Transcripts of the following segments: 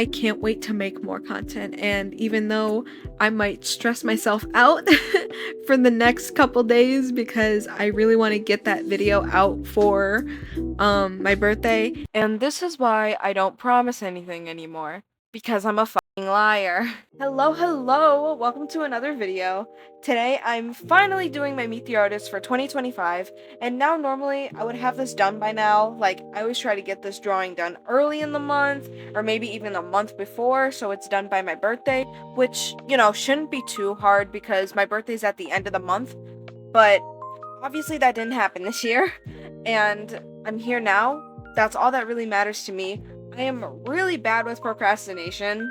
I can't wait to make more content, and even though I might stress myself out for the next couple days because I really want to get that video out for my birthday, and this is why I don't promise anything anymore, because I'm a fucking liar. Hello, welcome to another video. Today I'm finally doing my Meet the Artist for 2025, and now normally I would have this done by now. Like, I always try to get this drawing done early in the month, or maybe even a month before, so it's done by my birthday, which, you know, shouldn't be too hard because my birthday's at the end of the month, but obviously that didn't happen this year, and I'm here now. That's all that really matters to me. I am really bad with procrastination,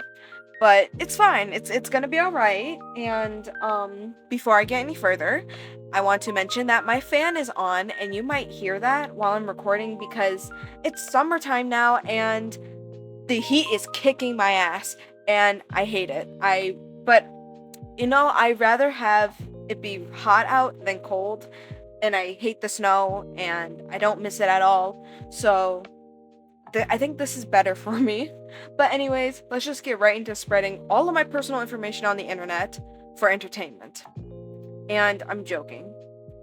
but it's fine. It's gonna be all right. And before I get any further, I want to mention that my fan is on, and you might hear that while I'm recording because it's summertime now, and the heat is kicking my ass, and I hate it. But you know, I'd rather have it be hot out than cold, and I hate the snow, and I don't miss it at all. So I think this is better for me. But anyways, let's just get right into spreading all of my personal information on the internet for entertainment. And I'm joking.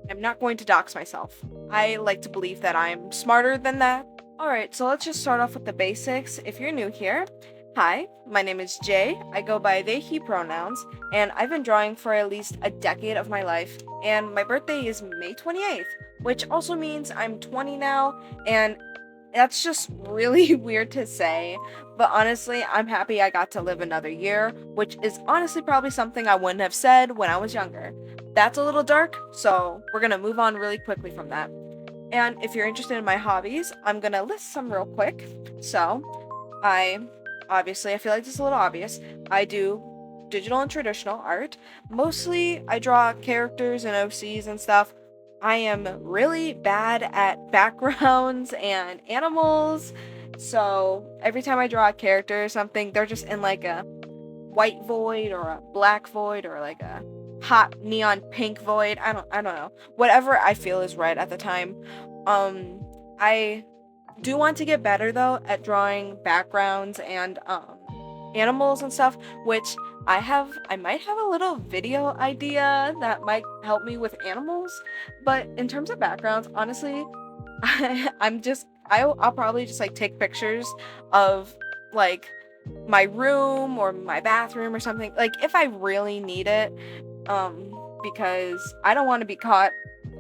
I'm not going to dox myself. I like to believe that I'm smarter than that. Alright, so let's just start off with the basics. If you're new here, hi, my name is Jay. I go by they, he pronouns, and I've been drawing for at least a decade of my life, and my birthday is May 28th, which also means I'm 20 now, and that's just really weird to say, but honestly, I'm happy I got to live another year, which is honestly probably something I wouldn't have said when I was younger. That's a little dark, so we're gonna move on really quickly from that. And if you're interested in my hobbies, I'm gonna list some real quick. So, I feel like this is a little obvious. I do digital and traditional art. Mostly, I draw characters and OCs and stuff. I am really bad at backgrounds and animals. So, every time I draw a character or something, they're just in like a white void or a black void or like a hot neon pink void. I don't know. Whatever I feel is right at the time. I do want to get better though at drawing backgrounds and animals and stuff, which I might have a little video idea that might help me with animals, but in terms of backgrounds, honestly, I'll probably just like take pictures of like my room or my bathroom or something, like if I really need it, because I don't want to be caught,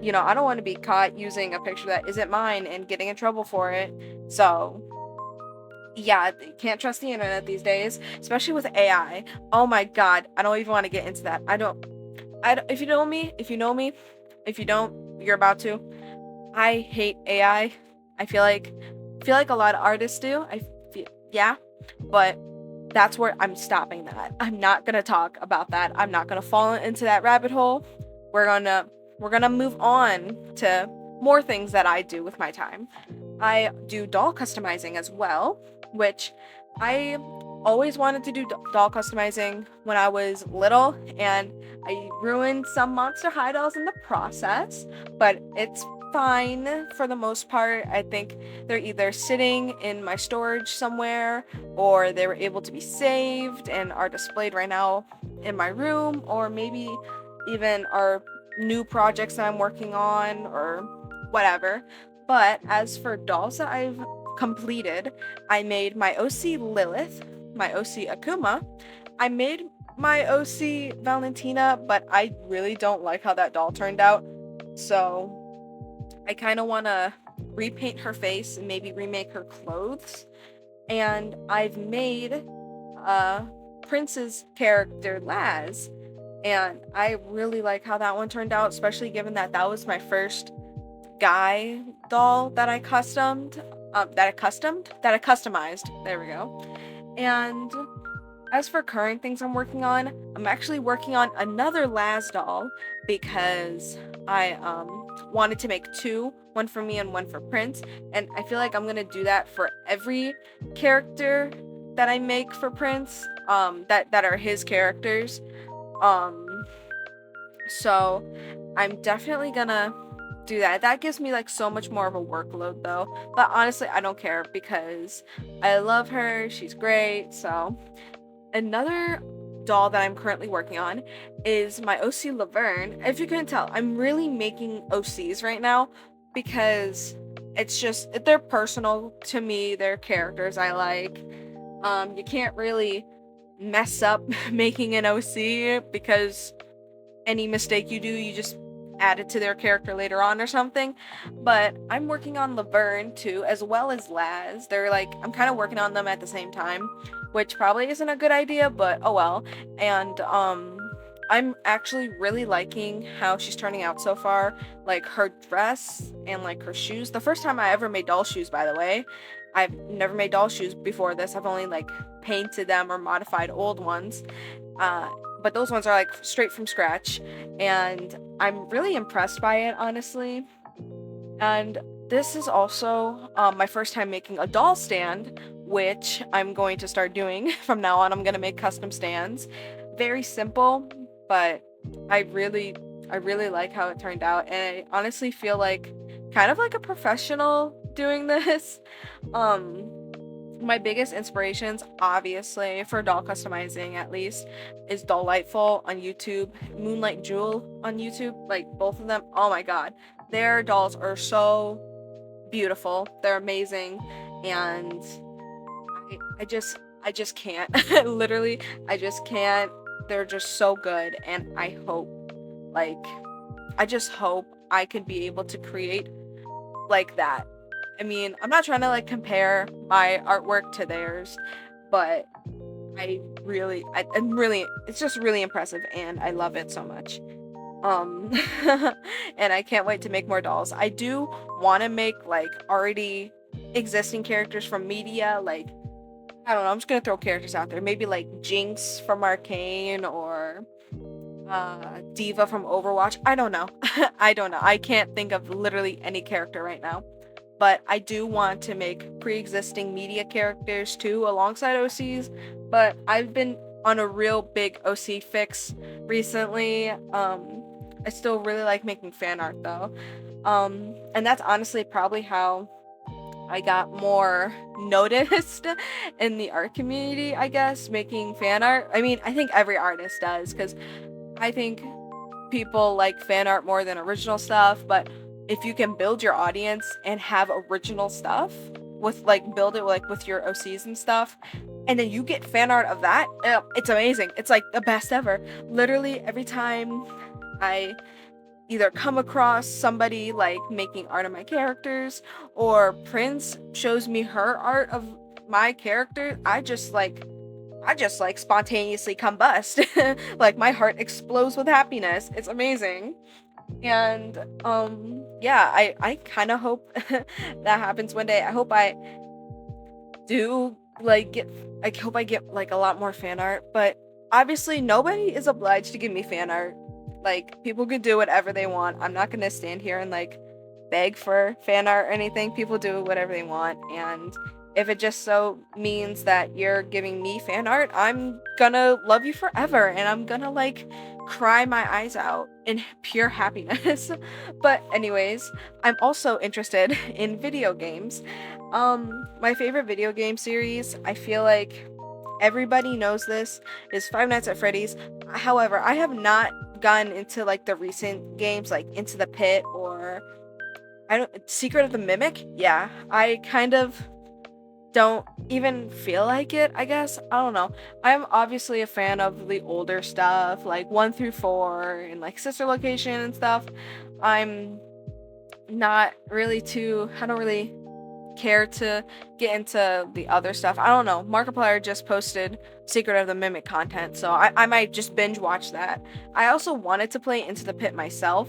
I don't want to be caught using a picture that isn't mine and getting in trouble for it. So yeah, you can't trust the internet these days, especially with AI. Oh my god, I don't even want to get into that. If you know me, if you don't, you're about to. I hate AI. I feel like a lot of artists do. Yeah, but that's where I'm stopping that. I'm not gonna talk about that. I'm not gonna fall into that rabbit hole. We're gonna move on to more things that I do with my time. I do doll customizing as well, which I always wanted to do doll customizing when I was little, and I ruined some Monster High dolls in the process, but it's fine for the most part. I think they're either sitting in my storage somewhere, or they were able to be saved and are displayed right now in my room, or maybe even are new projects that I'm working on, or whatever. But as for dolls that I've completed, I made my OC Lilith, my OC Akuma. I made my OC Valentina, but I really don't like how that doll turned out. So I kind of want to repaint her face and maybe remake her clothes. And I've made Prince's character Laz, and I really like how that one turned out, especially given that that was my first guy doll that I customized. There we go. And as for current things I'm working on, I'm actually working on another Laz doll because I wanted to make two, one for me and one for Prince, and I feel like I'm gonna do that for every character that I make for Prince, that are his characters. So I'm definitely gonna do that. That gives me like so much more of a workload though. But honestly, I don't care because I love her. She's great. So another doll that I'm currently working on is my OC Laverne. If you couldn't tell, I'm really making OCs right now because it's just they're personal to me. They're characters I like. You can't really mess up making an OC because any mistake you do, you just add it to their character later on or something. But I'm working on Laverne too, as well as Laz. They're like, I'm kind of working on them at the same time, which probably isn't a good idea, but oh well. And I'm actually really liking how she's turning out so far. Like her dress and like her shoes. The first time I ever made doll shoes, by the way. I've never made doll shoes before this. I've only like painted them or modified old ones. But those ones are like straight from scratch, and I'm really impressed by it, honestly. And this is also my first time making a doll stand, which I'm going to start doing from now on. I'm gonna make custom stands. Very simple, but I really like how it turned out, and I honestly feel like kind of like a professional doing this. My biggest inspirations, obviously, for doll customizing at least, is Dollightful on YouTube, Moonlight Jewel on YouTube. Like both of them, oh my god, their dolls are so beautiful. They're amazing, and I just can't. Literally, I just can't. They're just so good, and I just hope I can be able to create like that. I mean, I'm not trying to like compare my artwork to theirs, but I'm really, it's just really impressive, and I love it so much. Um, and I can't wait to make more dolls. I do want to make like already existing characters from media, like I don't know. I'm just gonna throw characters out there. Maybe like Jinx from Arcane or Diva from Overwatch. I don't know. I don't know. I can't think of literally any character right now. But I do want to make pre-existing media characters too alongside OCs. But I've been on a real big OC fix recently. I still really like making fan art though. And that's honestly probably how I got more noticed in the art community, I guess, making fan art. I mean, I think every artist does, because I think people like fan art more than original stuff, but if you can build your audience and have original stuff with like build it like with your OCs and stuff, and then you get fan art of that, it's amazing. It's like the best ever. Literally every time I either come across somebody like making art of my characters, or Prince shows me her art of my character, I just like spontaneously combust. Like my heart explodes with happiness. It's amazing. And yeah, I kind of hope that happens one day. I hope I do like get I hope I get like a lot more fan art, but obviously nobody is obliged to give me fan art. Like people could do whatever they want. I'm not gonna stand here and like beg for fan art or anything. People do whatever they want, and if it just so means that you're giving me fan art, I'm gonna love you forever, and I'm gonna like cry my eyes out in pure happiness. But anyways, I'm also interested in video games. My favorite video game series, I feel like everybody knows this, is Five Nights at Freddy's. However, I have not gotten into like the recent games like Into the Pit or Secret of the Mimic. Yeah, I kind of don't even feel like it, I guess. I don't know. I'm obviously a fan of the older stuff, like 1 through 4 and like Sister Location and stuff. I'm not really I don't really care to get into the other stuff. I don't know. Markiplier just posted Secret of the Mimic content, so I might just binge watch that. I also wanted to play Into the Pit myself,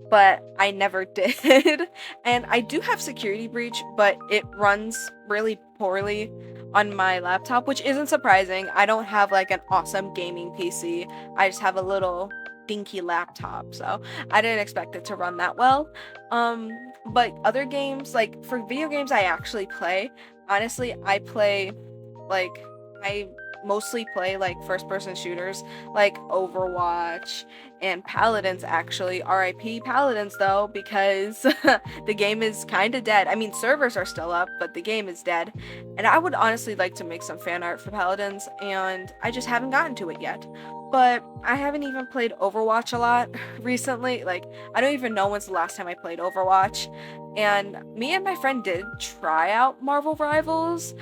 but I never did. And I do have Security Breach, but it runs really poorly on my laptop, which isn't surprising. I don't have like an awesome gaming PC. I just have a little dinky laptop, so I didn't expect it to run that well. But other games, like for video games I actually play, honestly, I mostly play like first person shooters like Overwatch and Paladins, actually. RIP Paladins, though, because the game is kind of dead. I mean, servers are still up, but the game is dead. And I would honestly like to make some fan art for Paladins, and I just haven't gotten to it yet. But I haven't even played Overwatch a lot recently. Like, I don't even know when's the last time I played Overwatch. And me and my friend did try out Marvel Rivals.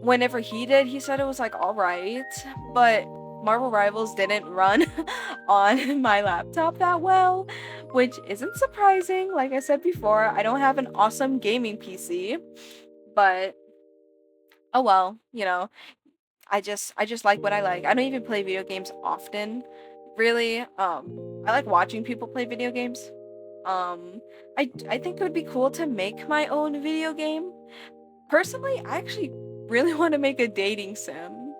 Whenever he did, he said it was like alright, but Marvel Rivals didn't run on my laptop that well, which isn't surprising. Like I said before, I don't have an awesome gaming PC, but oh well, you know, I just like what I like. I don't even play video games often, really. I like watching people play video games. Um, I think it would be cool to make my own video game. Personally, I actually really want to make a dating sim.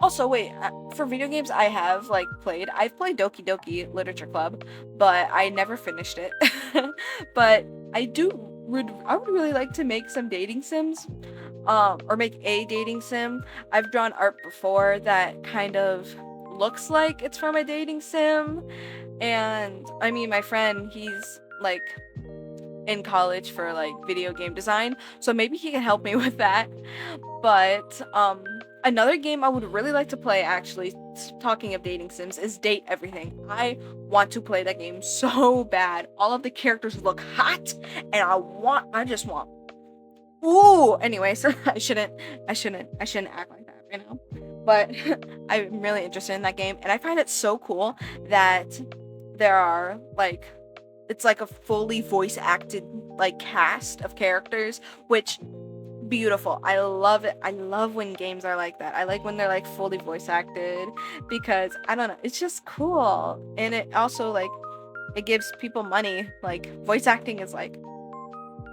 Also, wait, for video games I've played Doki Doki Literature Club, but I never finished it. But I would really like to make some dating sims, or make a dating sim. I've drawn art before that kind of looks like it's from a dating sim, and I mean, my friend, he's like in college for like video game design, so maybe he can help me with that. But another game I would really like to play, actually, talking of dating sims, is Date Everything. I want to play that game so bad. All of the characters look hot, and I just want. Ooh. Anyways, I shouldn't act like that, you know. But I'm really interested in that game, and I find it so cool that there are like, it's like a fully voice acted like cast of characters, which beautiful. I love it. I love when games are like that. I like when they're like fully voice acted, because I don't know, it's just cool. And it also like, it gives people money. Like, voice acting is like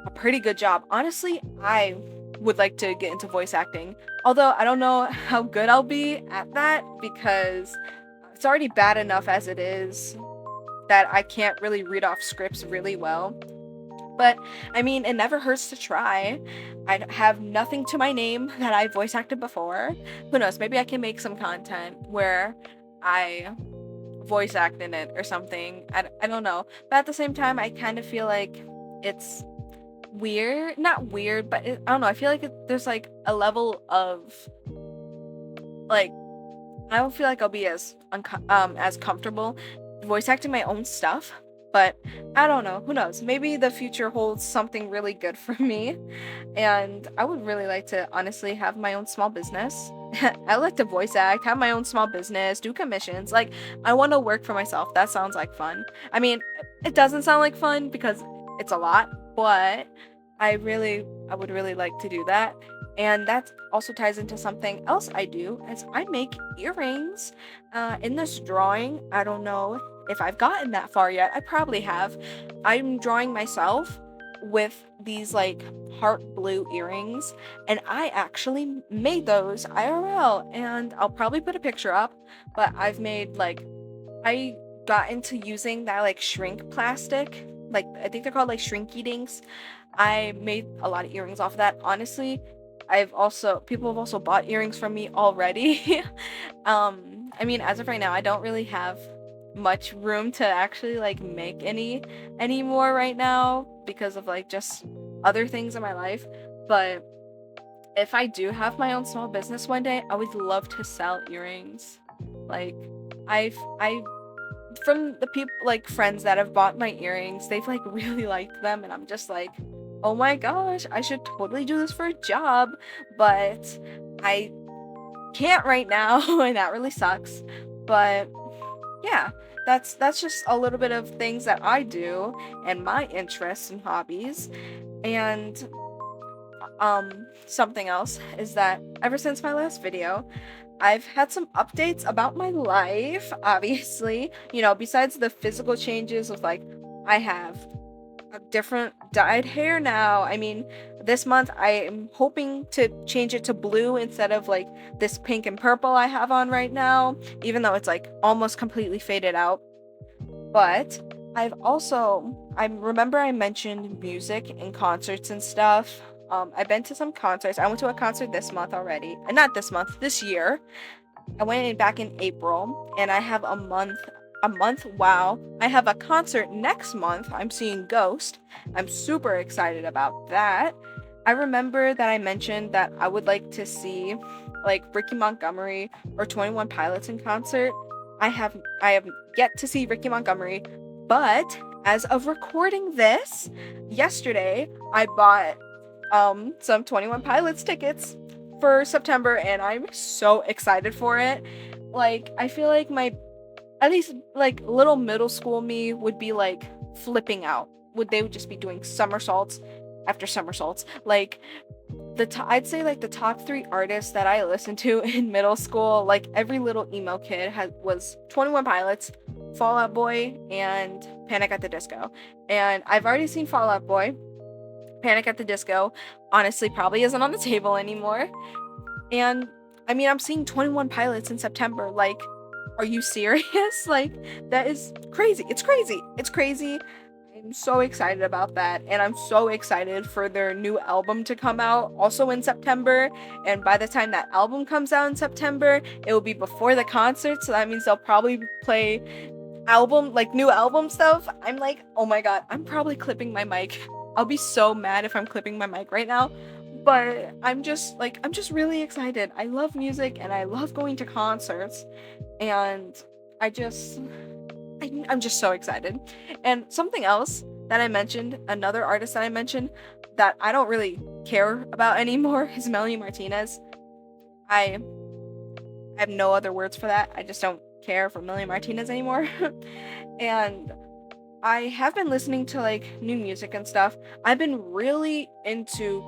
a pretty good job. Honestly, I would like to get into voice acting. Although I don't know how good I'll be at that, because it's already bad enough as it is that I can't really read off scripts really well. But I mean, it never hurts to try. I have nothing to my name that I voice acted before. Who knows? Maybe I can make some content where I voice act in it or something. I don't know. But at the same time, I kind of feel like it's weird. Not weird, but I don't know. I feel like there's like a level of like, I don't feel like I'll be as comfortable voice acting my own stuff. But I don't know. Who knows? Maybe the future holds something really good for me. And I would really like to honestly have my own small business. I like to voice act, have my own small business, do commissions. Like, I want to work for myself. That sounds like fun. I mean, it doesn't sound like fun because it's a lot, but I would really like to do that. And that also ties into something else I do, as I make earrings. In this drawing, I don't know if I've gotten that far yet. I probably have. I'm drawing myself with these like heart blue earrings, and I actually made those IRL, and I'll probably put a picture up. But I've made like, I got into using that like shrink plastic, like I think they're called like Shrinky Dinks. I made a lot of earrings off of that. Honestly, people have also bought earrings from me already. I mean, as of right now, I don't really have much room to actually like make any anymore right now, because of like just other things in my life. But if I do have my own small business one day, I would love to sell earrings. Like, I from the people, like friends that have bought my earrings, they've like really liked them, and I'm just like, oh my gosh, I should totally do this for a job, but I can't right now, and that really sucks. But yeah, that's just a little bit of things that I do and my interests and hobbies. And something else is that ever since my last video, I've had some updates about my life, obviously. You know, besides the physical changes of like, I have a different dyed hair now. I mean, this month I am hoping to change it to blue instead of like this pink and purple I have on right now, even though it's like almost completely faded out. But I remember I mentioned music and concerts and stuff. I've been to some concerts. I went to a concert this month already. Not this month, this year. I went in back in April, and I have a month a month. Wow. I have a concert next month. I'm seeing Ghost. I'm super excited about that. I remember that I mentioned that I would like to see like Ricky Montgomery or 21 Pilots in concert. I have yet to see Ricky Montgomery, but as of recording this, yesterday I bought some 21 Pilots tickets for September, and I'm so excited for it. Like, I feel like my, at least like little middle school me would be like flipping out. They would just be doing somersaults after somersaults. Like I'd say like the top 3 artists that I listened to in middle school, like every little emo kid was 21 Pilots, Fall Out Boy, and Panic at the Disco. And I've already seen Fall Out Boy. Panic at the Disco honestly probably isn't on the table anymore. And I mean, I'm seeing 21 Pilots in September. Like, are you serious? Like, that is crazy. It's crazy. It's crazy. I'm so excited about that. And I'm so excited for their new album to come out also in September. And by the time that album comes out in September, it will be before the concert. So that means they'll probably play new album stuff. I'm like, oh my god, I'm probably clipping my mic. I'll be so mad if I'm clipping my mic right now. But I'm just really excited. I love music and I love going to concerts. And I'm just so excited. And something else that I mentioned, another artist that I mentioned that I don't really care about anymore is Melanie Martinez. I have no other words for that. I just don't care for Melanie Martinez anymore. And I have been listening to like new music and stuff. I've been really into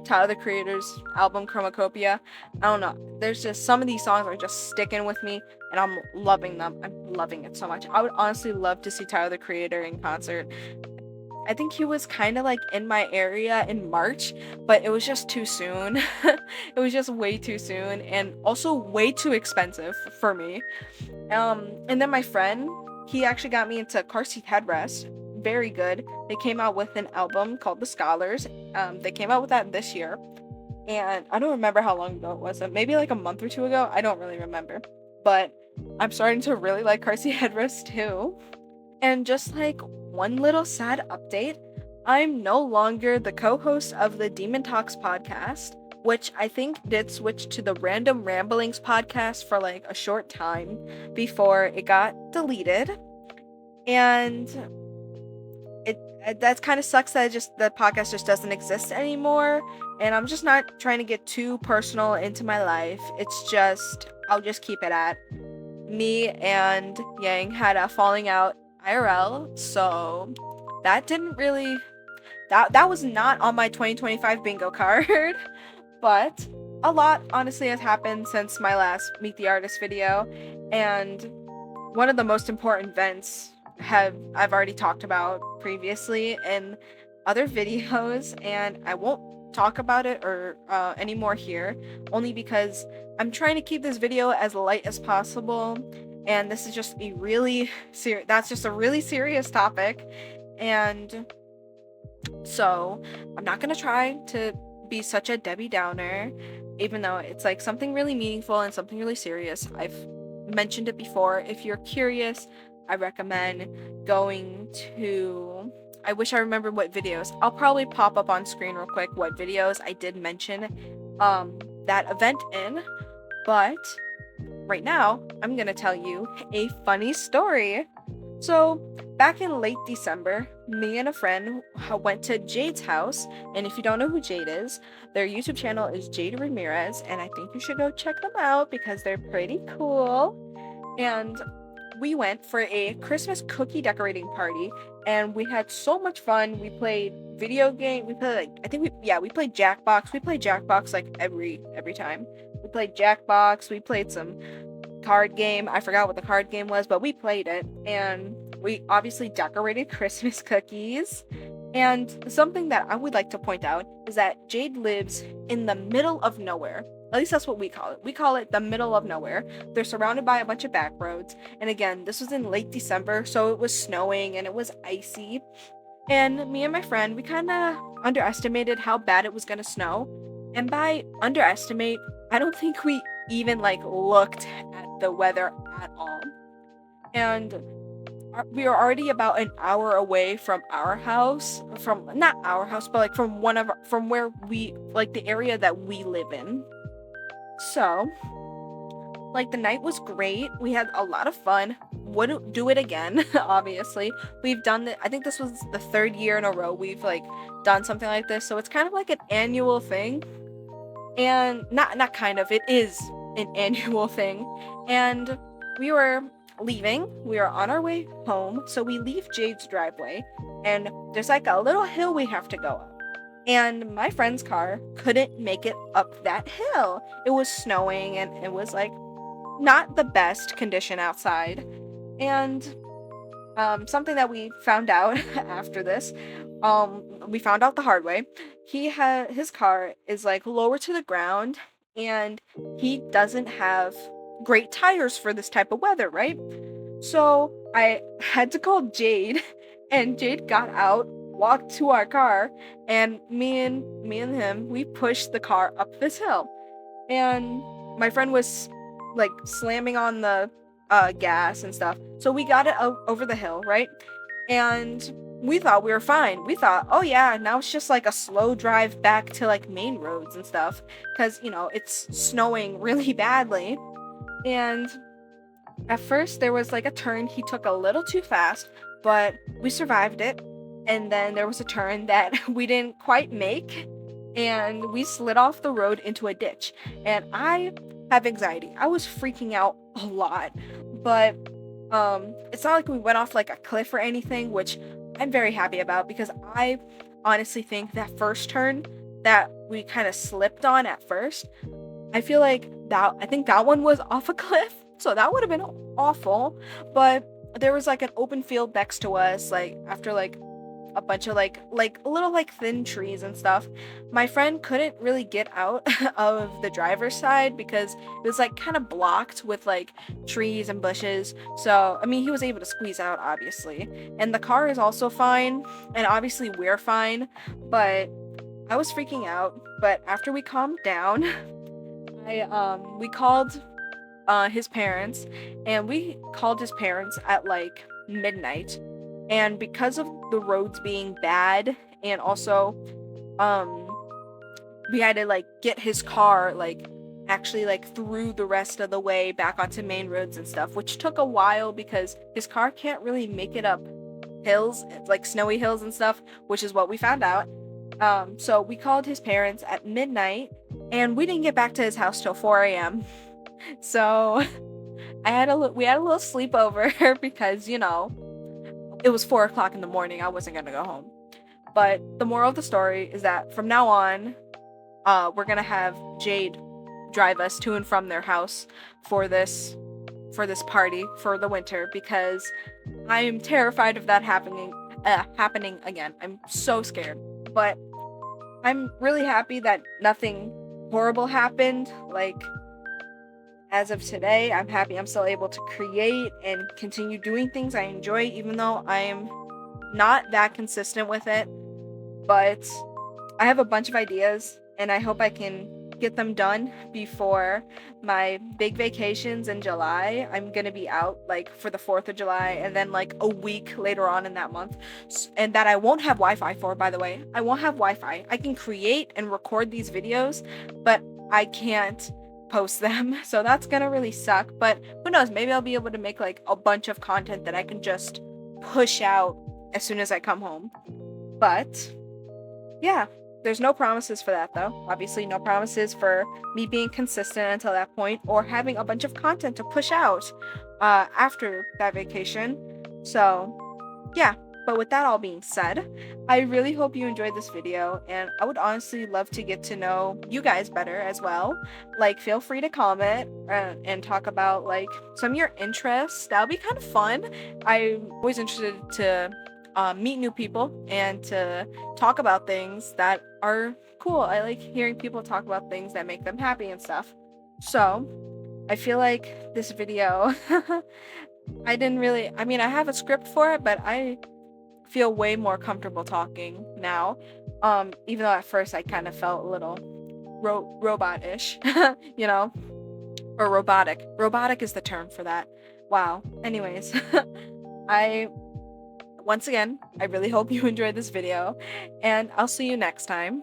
Tyler the Creator's album Chromacopia. I don't know. There's just some of these songs are just sticking with me and I'm loving them. I'm loving it so much. I would honestly love to see Tyler the Creator in concert. I think he was kind of like in my area in March, but it was just too soon. It was just way too soon and also way too expensive for me. And then my friend, he actually got me into Car Seat Headrest. Very good. They came out with an album called The Scholars. They came out with that this year. And I don't remember how long ago it was. Maybe like a month or 2 ago. I don't really remember. But I'm starting to really like Car Seat Headrest too. And just like one little sad update, I'm no longer the co-host of the Demon Talks podcast, which I think did switch to the Random Ramblings podcast for like a short time before it got deleted. And that kind of sucks that the podcast just doesn't exist anymore. And I'm just not trying to get too personal into my life. It's just, I'll just keep it at me and Yang had a falling out IRL. So that didn't really, that was not on my 2025 bingo card. But a lot honestly has happened since my last Meet the Artist video. And one of the most important events I've already talked about previously in other videos, and I won't talk about it or anymore here, only because I'm trying to keep this video as light as possible, and this is just a really serious topic, and so I'm not gonna try to be such a Debbie Downer, even though it's like something really meaningful and something really serious. I've mentioned it before. If you're curious, I recommend going to, I wish I remembered what videos. I'll probably pop up on screen real quick what videos I did mention that event in. But right now, I'm gonna tell you a funny story. So back in late December, me and a friend went to Jade's house. And if you don't know who Jade is, their YouTube channel is Jade Ramirez. And I think you should go check them out because they're pretty cool. And we went for a Christmas cookie decorating party and we had so much fun. We played video game. We played we played Jackbox. We played Jackbox like every time. We played Jackbox. We played some card game. I forgot what the card game was, but we played it and we obviously decorated Christmas cookies. And something that I would like to point out is that Jade lives in the middle of nowhere. At least that's what we call it. We call it the middle of nowhere. They're surrounded by a bunch of back roads. And again, this was in late December, so it was snowing and it was icy. And me and my friend, we kind of underestimated how bad it was going to snow. And by underestimate, I don't think we even looked at the weather at all. and we were already about an hour away from our house, from not our house, but like from from where we, like the area that we live in. So, like, the night was great. We had a lot of fun. Wouldn't do it again, obviously. We've done it. I think this was the third year in a row we've like done something like this. So it's kind of like an annual thing. And not kind of, it is an annual thing. And we were leaving. We were on our way home. So we leave Jade's driveway, and there's like a little hill we have to go up. And my friend's car couldn't make it up that hill. It was snowing and it was like not the best condition outside. And something that we found out after this, we found out the hard way. His car is like lower to the ground, and he doesn't have great tires for this type of weather, right? So I had to call Jade, and Jade got out, walked to our car, and me and him, we pushed the car up this hill. And my friend was like slamming on the gas and stuff. So we got it over the hill, right? And we thought we were fine. We thought, oh yeah, now it's just like a slow drive back to like main roads and stuff, because it's snowing really badly. And at first there was like a turn he took a little too fast, but we survived it. And then there was a turn that we didn't quite make, and we slid off the road into a ditch. And I have anxiety. I was freaking out a lot, but it's not like we went off like a cliff or anything, which I'm very happy about, because I honestly think that first turn that we kind of slipped on at first, I think that one was off a cliff, so that would have been awful. But there was like an open field next to us, like after like a bunch of like little like thin trees and stuff. My friend couldn't really get out of the driver's side because it was like kind of blocked with like trees and bushes. So I mean, he was able to squeeze out, obviously, and the car is also fine, and obviously we're fine. But I was freaking out. But after we calmed down, we called his parents, and we called his parents at like midnight. And because of the roads being bad, and also we had to like get his car like actually like through the rest of the way back onto main roads and stuff, which took a while because his car can't really make it up hills, like snowy hills and stuff, which is what we found out. So we called his parents at midnight, and we didn't get back to his house till 4 a.m. So we had a little sleepover because it was 4 o'clock in the morning. I wasn't gonna go home. But the moral of the story is that from now on, we're gonna have Jade drive us to and from their house for this party for the winter, because I am terrified of that happening again. I'm so scared. But I'm really happy that nothing horrible happened. Like, as of today, I'm happy I'm still able to create and continue doing things I enjoy, even though I'm not that consistent with it. But I have a bunch of ideas, and I hope I can get them done before my big vacations in July. I'm gonna be out like for the 4th of July, and then like a week later on in that month. And that I won't have Wi-Fi for, by the way. I won't have Wi-Fi. I can create and record these videos, but I can't post them, so that's gonna really suck. But who knows, maybe I'll be able to make like a bunch of content that I can just push out as soon as I come home. But yeah, there's no promises for that though. Obviously no promises for me being consistent until that point, or having a bunch of content to push out after that vacation. So yeah. But with that all being said, I really hope you enjoyed this video, and I would honestly love to get to know you guys better as well. Like, feel free to comment and talk about like some of your interests. That'll be kind of fun. I'm always interested to meet new people and to talk about things that are cool. I like hearing people talk about things that make them happy and stuff. So I feel like this video I have a script for it, but I feel way more comfortable talking now, even though at first I kind of felt a little robot-ish, or robotic is the term for that. Wow. Anyways, I once again, I really hope you enjoyed this video, and I'll see you next time.